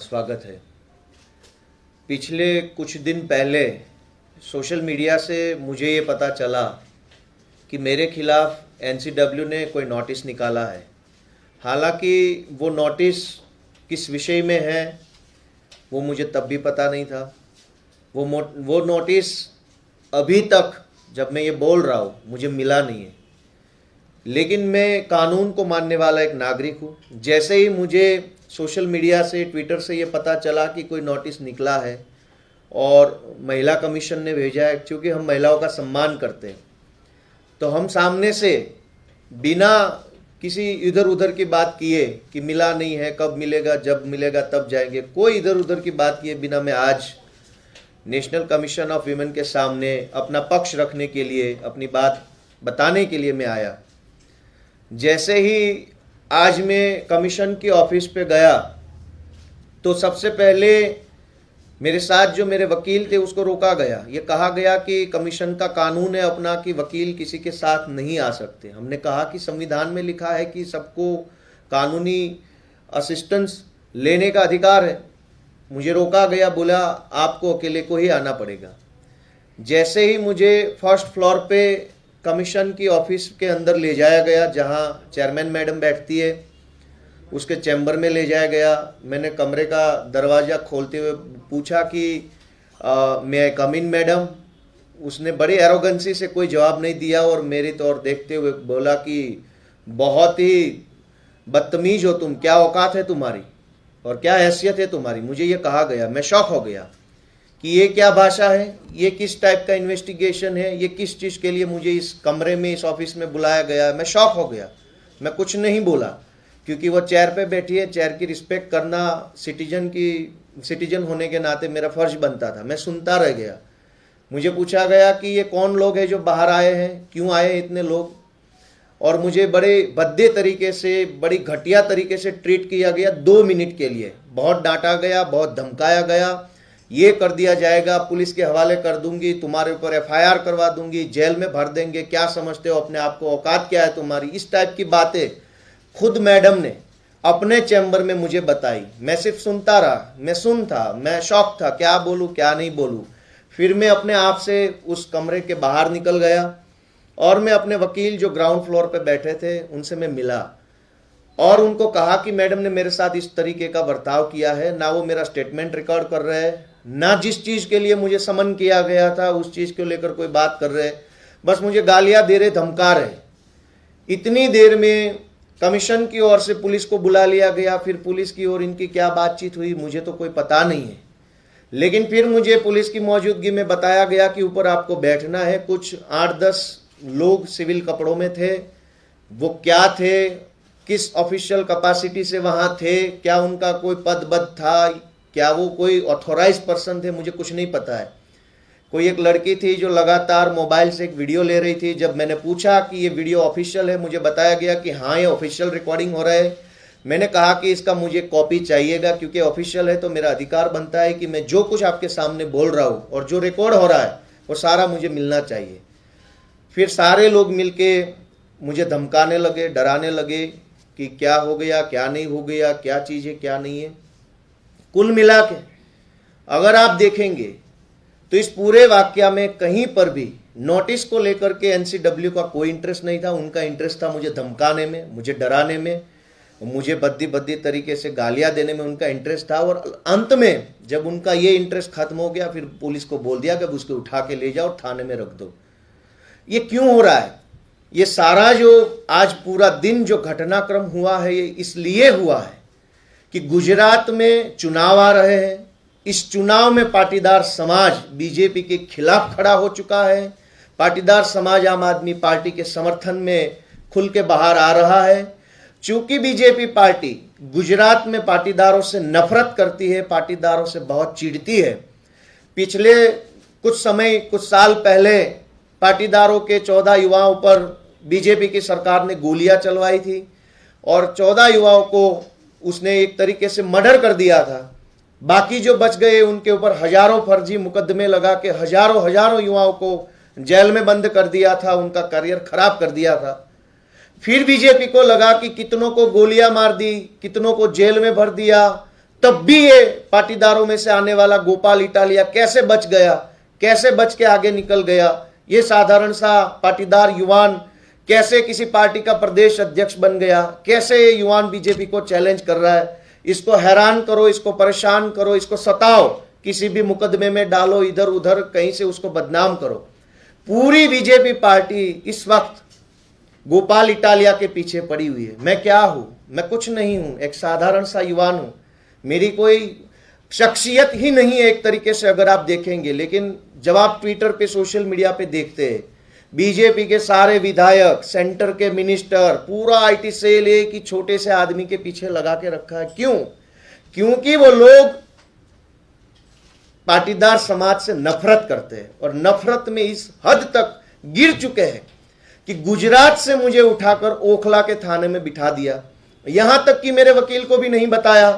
स्वागत है। पिछले कुछ दिन पहले सोशल मीडिया से मुझे ये पता चला कि मेरे खिलाफ एनसीडब्ल्यू ने कोई नोटिस निकाला है। हालांकि वो नोटिस किस विषय में है वो मुझे तब भी पता नहीं था। वो नोटिस अभी तक जब मैं ये बोल रहा हूँ मुझे मिला नहीं है। लेकिन मैं कानून को मानने वाला एक नागरिक हूँ। जैसे ही मुझे सोशल मीडिया से, ट्विटर से ये पता चला कि कोई नोटिस निकला है और महिला कमीशन ने भेजा है, क्योंकि हम महिलाओं का सम्मान करते हैं, तो हम सामने से बिना किसी इधर उधर की बात किए कि मिला नहीं है, कब मिलेगा, जब मिलेगा तब जाएंगे, कोई इधर उधर की बात किए बिना मैं आज नेशनल कमीशन ऑफ वीमेन के सामने अपना पक्ष रखने के लिए, अपनी बात बताने के लिए मैं आया। जैसे ही आज मैं कमीशन की ऑफिस पे गया तो सबसे पहले मेरे साथ जो मेरे वकील थे उसको रोका गया। ये कहा गया कि कमीशन का कानून है अपना कि वकील किसी के साथ नहीं आ सकते। हमने कहा कि संविधान में लिखा है कि सबको कानूनी असिस्टेंस लेने का अधिकार है। मुझे रोका गया, बोला आपको अकेले को ही आना पड़ेगा। जैसे ही मुझे फर्स्ट फ्लोर पे कमीशन की ऑफिस के अंदर ले जाया गया, जहां चेयरमैन मैडम बैठती है, उसके चैम्बर में ले जाया गया। मैंने कमरे का दरवाज़ा खोलते हुए पूछा कि मैं कम इन मैडम। उसने बड़ी एरोगेंसी से कोई जवाब नहीं दिया और मेरी तौर देखते हुए बोला कि बहुत ही बदतमीज हो तुम, क्या औकात है तुम्हारी और क्या हैसियत है तुम्हारी। मुझे ये कहा गया। मैं शॉक हो गया कि ये क्या भाषा है, ये किस टाइप का इन्वेस्टिगेशन है, ये किस चीज़ के लिए मुझे इस कमरे में, इस ऑफिस में बुलाया गया। मैं शॉक हो गया। मैं कुछ नहीं बोला क्योंकि वो चेयर पे बैठी है। चेयर की रिस्पेक्ट करना सिटीजन होने के नाते मेरा फर्ज बनता था। मैं सुनता रह गया। मुझे पूछा गया कि ये कौन लोग हैं जो बाहर आए हैं, क्यों आए हैं इतने लोग, और मुझे बड़े भद्दे तरीके से, बड़ी घटिया तरीके से ट्रीट किया गया 2 मिनट के लिए। बहुत डांटा गया, बहुत धमकाया गया। ये कर दिया जाएगा, पुलिस के हवाले कर दूंगी, तुम्हारे ऊपर एफआईआर करवा दूंगी, जेल में भर देंगे, क्या समझते हो अपने आप को, औकात क्या है तुम्हारी। इस टाइप की बातें खुद मैडम ने अपने चैम्बर में मुझे बताई। मैं सिर्फ सुनता रहा। मैं शॉक था, क्या बोलूं क्या नहीं बोलूं। फिर मैं अपने आप से उस कमरे के बाहर निकल गया और मैं अपने वकील जो ग्राउंड फ्लोर पे बैठे थे उनसे मैं मिला और उनको कहा कि मैडम ने मेरे साथ इस तरीके का बर्ताव किया है। ना वो मेरा स्टेटमेंट रिकॉर्ड कर रहे हैं, ना जिस चीज़ के लिए मुझे समन किया गया था उस चीज़ को लेकर कोई बात कर रहे, बस मुझे गालियां दे रहे, धमका रहे। इतनी देर में कमीशन की ओर से पुलिस को बुला लिया गया। फिर पुलिस की ओर इनकी क्या बातचीत हुई मुझे तो कोई पता नहीं है। लेकिन फिर मुझे पुलिस की मौजूदगी में बताया गया कि ऊपर आपको बैठना है। कुछ 8-10 लोग सिविल कपड़ों में थे। वो क्या थे, किस ऑफिशियल कैपेसिटी से वहां थे, क्या उनका कोई पद था, क्या वो कोई ऑथोराइज पर्सन थे, मुझे कुछ नहीं पता है। कोई एक लड़की थी जो लगातार मोबाइल से एक वीडियो ले रही थी। जब मैंने पूछा कि ये वीडियो ऑफिशियल है, मुझे बताया गया कि हाँ ये ऑफिशियल रिकॉर्डिंग हो रहा है। मैंने कहा कि इसका मुझे कॉपी चाहिएगा, क्योंकि ऑफिशियल है तो मेरा अधिकार बनता है कि मैं जो कुछ आपके सामने बोल रहा हूँ और जो रिकॉर्ड हो रहा है वो सारा मुझे मिलना चाहिए। फिर सारे लोग मिलके मुझे धमकाने लगे, डराने लगे कि क्या हो गया, क्या नहीं हो गया, क्या चीज़ है, क्या नहीं है। कुल मिला के अगर आप देखेंगे तो इस पूरे वाकया में कहीं पर भी नोटिस को लेकर के एनसीडब्ल्यू का कोई इंटरेस्ट नहीं था। उनका इंटरेस्ट था मुझे धमकाने में, मुझे डराने में, मुझे बद्दी तरीके से गालियां देने में उनका इंटरेस्ट था। और अंत में जब उनका ये इंटरेस्ट खत्म हो गया, फिर पुलिस को बोल दिया कि अब उसको उठा के ले जाओ और थाने में रख दो। ये क्यों हो रहा है? ये सारा जो आज पूरा दिन जो घटनाक्रम हुआ है ये इसलिए हुआ है कि गुजरात में चुनाव आ रहे हैं। इस चुनाव में पाटीदार समाज बीजेपी के खिलाफ खड़ा हो चुका है। पाटीदार समाज आम आदमी पार्टी के समर्थन में खुल के बाहर आ रहा है। चूंकि बीजेपी पार्टी गुजरात में पाटीदारों से नफरत करती है, पाटीदारों से बहुत चिढ़ती है। पिछले कुछ साल पहले पाटीदारों के 14 युवाओं पर बीजेपी की सरकार ने गोलियां चलवाई थी और 14 युवाओं को उसने एक तरीके से मर्डर कर दिया था। बाकी जो बच गए उनके ऊपर हजारों फर्जी मुकदमे लगा के हजारों युवाओं को जेल में बंद कर दिया था, उनका करियर खराब कर दिया था। फिर बीजेपी को लगा कि कितनों को गोलियां मार दी, कितनों को जेल में भर दिया, तब भी ये पाटीदारों में से आने वाला गोपाल इटालिया कैसे बच गया, कैसे बच के आगे निकल गया, ये साधारण सा पाटीदार युवान कैसे किसी पार्टी का प्रदेश अध्यक्ष बन गया, कैसे ये युवान बीजेपी को चैलेंज कर रहा है, इसको हैरान करो, इसको परेशान करो, इसको सताओ, किसी भी मुकदमे में डालो, इधर उधर कहीं से उसको बदनाम करो। पूरी बीजेपी पार्टी इस वक्त गोपाल इटालिया के पीछे पड़ी हुई है। मैं क्या हूं? मैं कुछ नहीं हूं, एक साधारण सा युवान हूं, मेरी कोई शख्सियत ही नहीं है एक तरीके से अगर आप देखेंगे। लेकिन जब आप ट्विटर पे, सोशल मीडिया पे देखते हैं, बीजेपी के सारे विधायक, सेंटर के मिनिस्टर, पूरा आईटी सेल एक ही छोटे से आदमी के पीछे लगा के रखा है। क्यों? क्योंकि वो लोग पाटीदार समाज से नफरत करते हैं और नफरत में इस हद तक गिर चुके हैं कि गुजरात से मुझे उठाकर ओखला के थाने में बिठा दिया। यहां तक कि मेरे वकील को भी नहीं बताया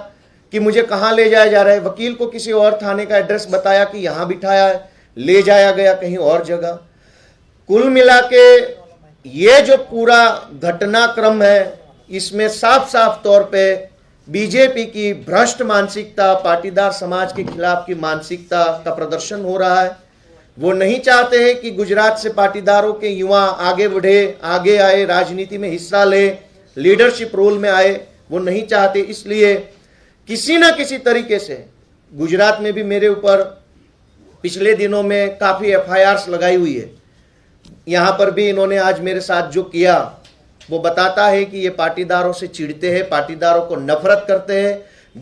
कि मुझे कहां ले जाया जा रहा है। वकील को किसी और थाने का एड्रेस बताया कि यहां बिठाया है, ले जाया गया कहीं और जगह। कुल मिला के ये जो पूरा घटनाक्रम है, इसमें साफ साफ तौर पे बीजेपी की भ्रष्ट मानसिकता, पाटीदार समाज के खिलाफ की मानसिकता का प्रदर्शन हो रहा है। वो नहीं चाहते हैं कि गुजरात से पाटीदारों के युवा आगे बढ़े, आगे आए, राजनीति में हिस्सा ले, लीडरशिप रोल में आए। वो नहीं चाहते, इसलिए किसी ना किसी तरीके से गुजरात में भी मेरे ऊपर पिछले दिनों में काफ़ी FIRs लगाई हुई है। यहाँ पर भी इन्होंने आज मेरे साथ जो किया वो बताता है कि ये पाटीदारों से चिढ़ते हैं, पाटीदारों को नफरत करते हैं,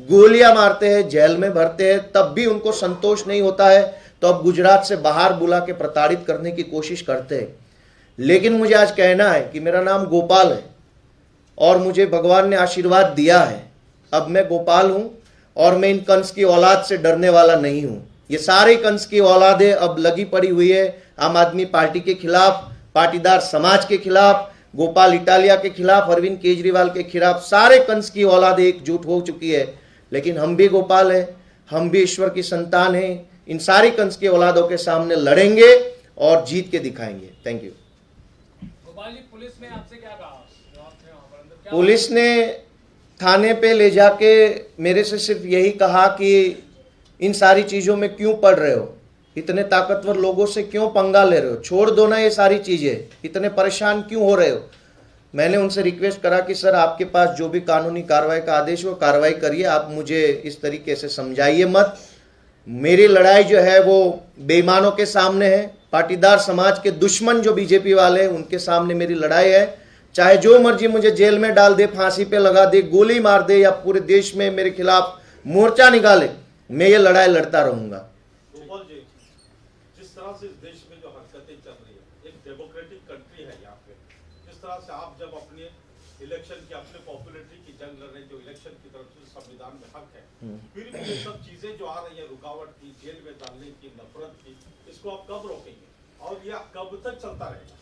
गोलियां मारते हैं, जेल में भरते हैं, तब भी उनको संतोष नहीं होता है, तो अब गुजरात से बाहर बुला के प्रताड़ित करने की कोशिश करते हैं। लेकिन मुझे आज कहना है कि मेरा नाम गोपाल है और मुझे भगवान ने आशीर्वाद दिया है। अब मैं गोपाल हूं और मैं इन कंस की औलाद से डरने वाला नहीं हूं। ये सारे कंस की औलादें अब लगी पड़ी हुई है आम आदमी पार्टी के खिलाफ, पाटीदार समाज के खिलाफ, गोपाल इटालिया के खिलाफ, अरविंद केजरीवाल के खिलाफ। सारे कंस की औलादें एकजुट हो चुकी है। लेकिन हम भी गोपाल है, हम भी ईश्वर की संतान हैं। इन सारी कंस की औलादों के सामने लड़ेंगे और जीत के दिखाएंगे। Thank you. Gopal ji, police ने आपसे क्या कहा? पुलिस ने थाने पे ले जाके मेरे से सिर्फ यही कहा कि इन सारी चीज़ों में क्यों पड़ रहे हो, इतने ताकतवर लोगों से क्यों पंगा ले रहे हो, छोड़ दो ना ये सारी चीज़ें, इतने परेशान क्यों हो रहे हो। मैंने उनसे रिक्वेस्ट करा कि सर आपके पास जो भी कानूनी कार्रवाई का आदेश हो कार्रवाई करिए, आप मुझे इस तरीके से समझाइए मत। मेरी लड़ाई जो है वो बेईमानों के सामने है, पाटीदार समाज के दुश्मन जो बीजेपी वाले हैं उनके सामने मेरी लड़ाई है। चाहे जो मर्जी मुझे जेल में डाल दे, फांसी पे लगा दे, गोली मार दे या पूरे देश में मेरे खिलाफ मोर्चा निकाले, मैं ये लड़ाई लड़ता रहूंगा। गोपाल जी, जिस तरह से इस देश में जो हरकतें चल रही है, एक डेमोक्रेटिक कंट्री है यहाँ पे, जिस तरह से आप जब अपने इलेक्शन की, अपने पॉपुलरिटी की जंग लड़ रहे हैं, जो इलेक्शन की तरफ से संविधान में हक है, फिर भी ये सब चीजें जो आ रही है, रुकावट की, जेल में डालने की, नफरत की, इसको आप कब रोकेंगे और यह कब तक चलता रहेगा?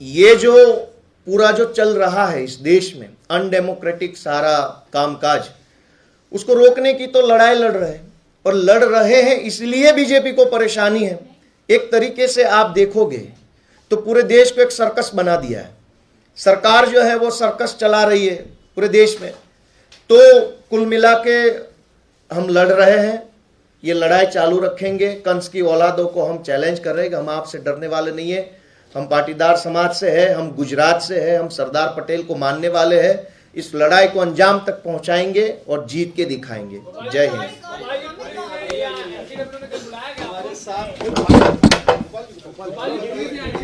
ये जो पूरा जो चल रहा है इस देश में अनडेमोक्रेटिक सारा कामकाज, उसको रोकने की तो लड़ाई लड़ रहे हैं और लड़ रहे हैं, इसलिए बीजेपी को परेशानी है। एक तरीके से आप देखोगे तो पूरे देश को एक सर्कस बना दिया है। सरकार जो है वो सर्कस चला रही है पूरे देश में। तो कुल मिला के हम लड़ रहे हैं, ये लड़ाई चालू रखेंगे। कंस की औलादों को हम चैलेंज कर रहे हैं कि हम आपसे डरने वाले नहीं है। हम पाटीदार समाज से है, हम गुजरात से है, हम सरदार पटेल को मानने वाले हैं। इस लड़ाई को अंजाम तक पहुंचाएंगे और जीत के दिखाएंगे। जय हिंद। गोपाल जी,